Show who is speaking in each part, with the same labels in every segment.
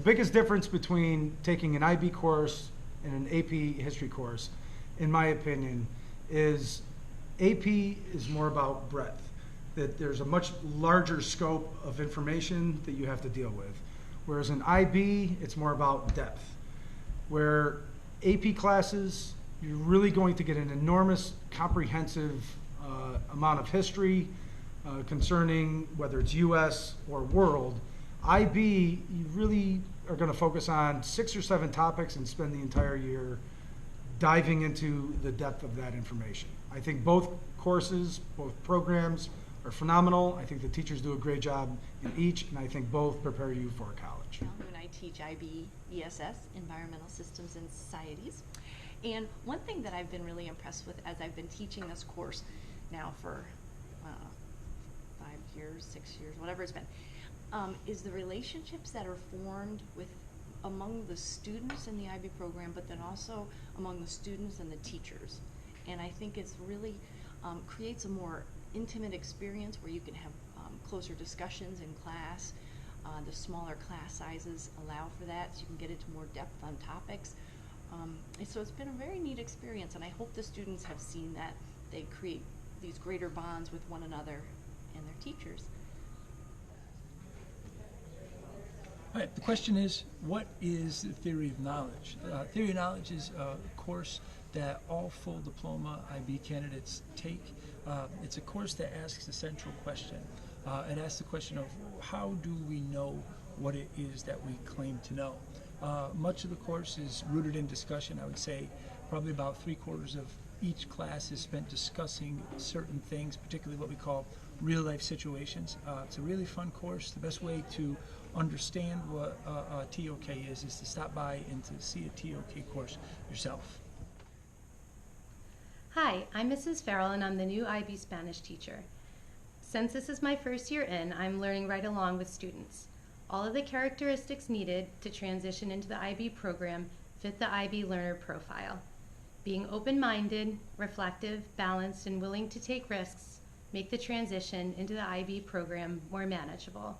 Speaker 1: The biggest difference between taking an IB course and an AP history course, in my opinion, is AP is more about breadth, that there's a much larger scope of information that you have to deal with. Whereas in IB, it's more about depth. Where AP classes, you're really going to get an enormous comprehensive amount of history concerning whether it's US or world. IB, you really are going to focus on 6 or 7 topics and spend the entire year diving into the depth of that information. I think both courses, both programs are phenomenal. I think the teachers do a great job in each, and I think both prepare you for college.
Speaker 2: Calhoun, I teach IB ESS, Environmental Systems and Societies. And one thing that I've been really impressed with as I've been teaching this course now for 5 years, 6 years, whatever it's been, is the relationships that are formed among the students in the IB program, but then also among the students and the teachers. And I think it's really creates a more intimate experience where you can have closer discussions in class. The smaller class sizes allow for that, so you can get into more depth on topics. And so it's been a very neat experience, and I hope the students have seen that they create these greater bonds with one another and their teachers.
Speaker 3: All right, the question is, what is the theory of knowledge? Theory of knowledge is a course that all full diploma IB candidates take. It's a course that asks a central question. It asks the question of how do we know what it is that we claim to know? Much of the course is rooted in discussion. I would say probably about 3/4 of each class is spent discussing certain things, particularly what we call real life situations. It's a really fun course. The best way to understand what a TOK is to stop by and to see a TOK course yourself.
Speaker 4: Hi, I'm Mrs. Farrell and I'm the new IB Spanish teacher. Since this is my first year in, I'm learning right along with students. All of the characteristics needed to transition into the IB program fit the IB learner profile. Being open-minded, reflective, balanced, and willing to take risks make the transition into the IB program more manageable.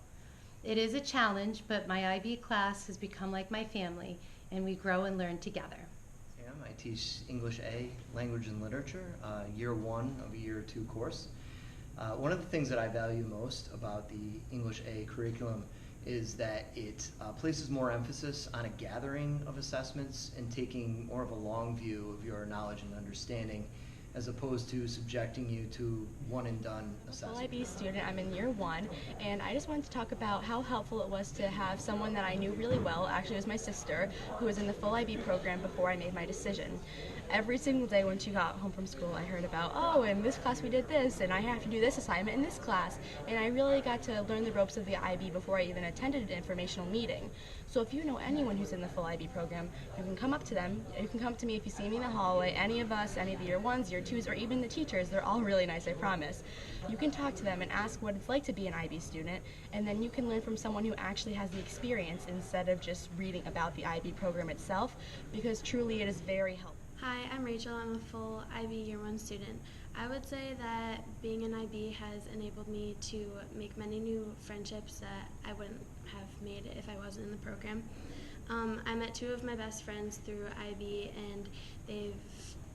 Speaker 4: It is a challenge, but my IB class has become like my family, and we grow and learn together.
Speaker 5: I teach English A, Language and Literature, year 1 of a year 2 course. One of the things that I value most about the English A curriculum is that it places more emphasis on a gathering of assessments and taking more of a long view of your knowledge and understanding, as opposed to subjecting you to one and done assessment.
Speaker 6: Full IB student, I'm in year 1, and I just wanted to talk about how helpful it was to have someone that I knew really well. Actually, it was my sister, who was in the full IB program before I made my decision. Every single day when she got home from school, I heard about, oh, in this class we did this, and I have to do this assignment in this class, and I really got to learn the ropes of the IB before I even attended an informational meeting. So if you know anyone who's in the full IB program, you can come up to them. You can come to me if you see me in the hallway, any of us, any of the year 1s, year 2s, or even the teachers. They're all really nice, I promise. You can talk to them and ask what it's like to be an IB student, and then you can learn from someone who actually has the experience instead of just reading about the IB program itself, because truly it is very helpful.
Speaker 7: Hi, I'm Rachel. I'm a full IB year 1 student. I would say that being an IB has enabled me to make many new friendships that I wouldn't have made if I wasn't in the program. I met 2 of my best friends through IB, and they've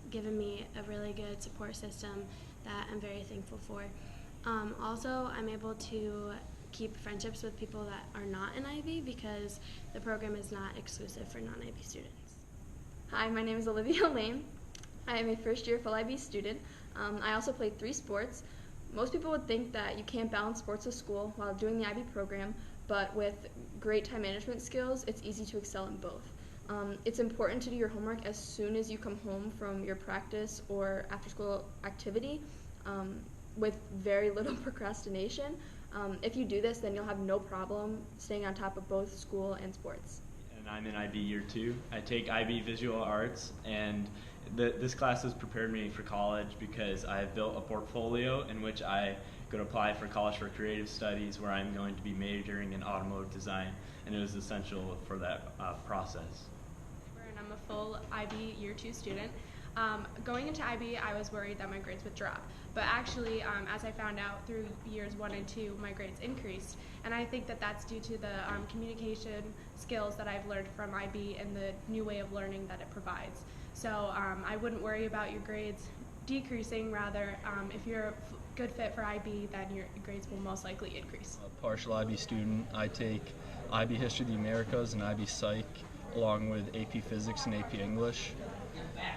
Speaker 7: given me a really good support system that I'm very thankful for. Also, I'm able to keep friendships with people that are not in IB because the program is not exclusive for non-IB students.
Speaker 8: Hi, my name is Olivia Laime. I am a first-year full IB student. I also played 3 sports. Most people would think that you can't balance sports with school while doing the IB program, but with great time management skills, it's easy to excel in both. It's important to do your homework as soon as you come home from your practice or after-school activity with very little procrastination. If you do this, then you'll have no problem staying on top of both school and sports.
Speaker 9: And I'm in IB year 2. I take IB Visual Arts, and this class has prepared me for college because I have built a portfolio in which I could apply for College for Creative Studies, where I'm going to be majoring in automotive design, and it was essential for that process.
Speaker 6: I'm a full IB year 2 student.
Speaker 10: Going into IB, I was worried that my grades would drop. But actually, as I found out through years 1 and 2, my grades increased. And I think that that's due to the communication skills that I've learned from IB and the new way of learning that it provides. So I wouldn't worry about your grades decreasing. Rather, if you're a good fit for IB, then your grades will most likely increase.
Speaker 11: A partial IB student, I take IB History of the Americas and IB Psych, along with AP Physics and AP English.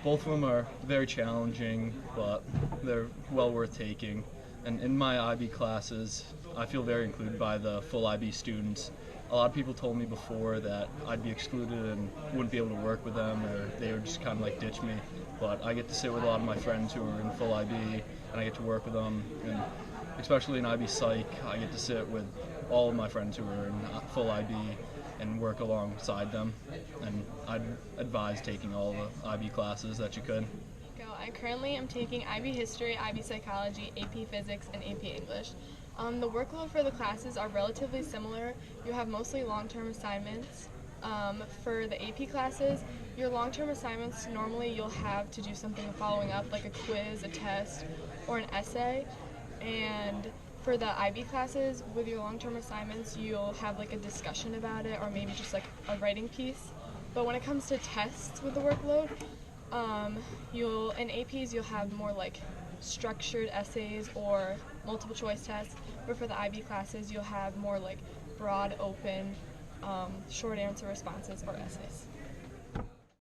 Speaker 11: Both of them are very challenging, but they're well worth taking. And in my IB classes, I feel very included by the full IB students. A lot of people told me before that I'd be excluded and wouldn't be able to work with them, or they would just kind of like ditch me. But I get to sit with a lot of my friends who are in full IB, and I get to work with them. And especially in IB Psych, I get to sit with all of my friends who are in full IB and work alongside them. And I'd advise taking all the IB classes that you could.
Speaker 12: I currently am taking IB History, IB Psychology, AP Physics, and AP English. The workload for the classes are relatively similar. You have mostly long-term assignments. For the AP classes, your long-term assignments, normally you'll have to do something following up, like a quiz, a test, or an essay. And for the IB classes, with your long-term assignments, you'll have like a discussion about it, or maybe just like a writing piece. But when it comes to tests with the workload, in APs you'll have more like structured essays or multiple choice tests, but for the IB classes you'll have more like broad, open, short answer responses or essays.